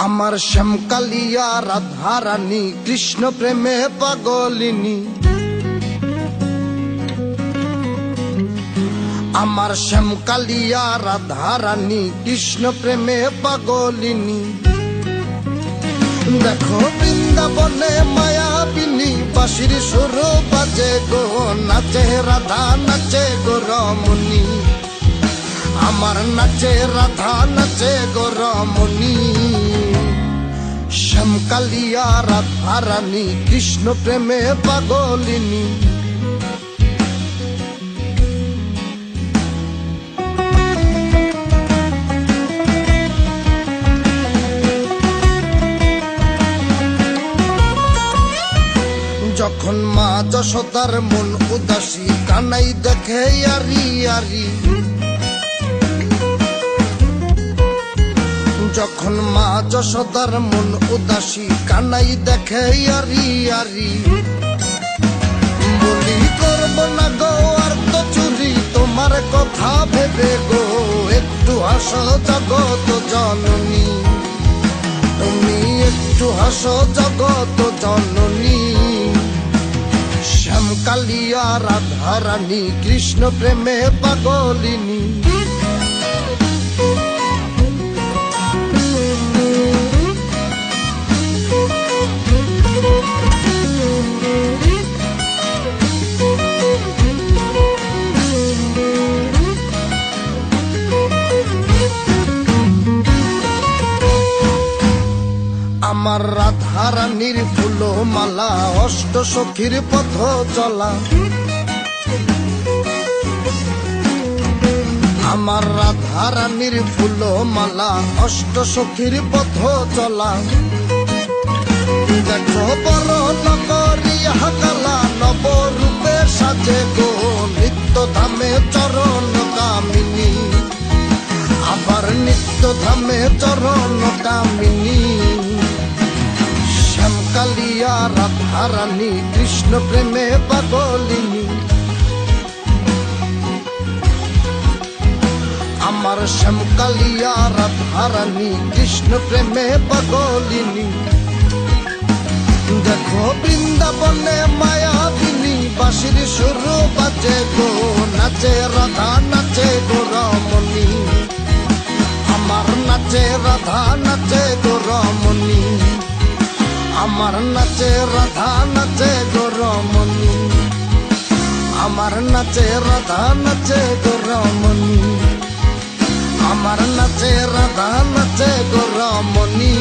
আমার শ্যামকালিয়া রাধারানী কৃষ্ণ প্রেমে পাগলিনী। আমার শ্যামকালিয়া রাধারানী কৃষ্ণ প্রেমে পাগলিনী। দেখো বৃন্দাবনে মায়াবিনী বাঁশির সুর বাজে গো, নাচে রাধা নাচে গো রমণী। আমার নাচে রাধা নাচে গো রমণী। শ্যামকালিয়া রাধারানী কৃষ্ণ প্রেমে পাগলিনী। যখন মা যশোদার মন উদাসী কানাই দেখে আরি আরি। যখন মা যশোদার মন উদাসী কানাই দেখে আরি আরি। বলি করব না গো আর তো চুরি তোমার কথা ভেবে গো, একটু হাসো জগত জননী। তুমি একটু হাসো জগত জননী। শ্যামকালিয়া রাধারানী কৃষ্ণ প্রেমে পাগলিনী। আমার রাধারানীর ফুল মালা অষ্ট সখীর পথ চলা। আমার রাধারানীর ফুল মালা অষ্ট সখীর পথ চলা। দেখো বড় নগরিয়া কালা নবরূপে সাজে গো, নিত্য ধামে চরণ কামিনী। আবার নিত্য ধামে চরণ কামিনী। শ্যামকালিয়া রাধারানী কৃষ্ণ প্রেমে পাগলিনী। আমার শ্যামকালিয়া রাধারানী কৃষ্ণ প্রেমে পাগলিনী। দেখো বৃন্দাবনে মায়াবিনী বাঁশির সুর বাজে গো, নাচে রাধা নাচে গো রমণী। আমার নাচে রাধা নাচে গো রমণী। আমার নাচে রাধা নাচে গো রমণী। আমার নাচে রাধা নাচে গো রমণী। আমার নাচে রাধা নাচে গো রমণী।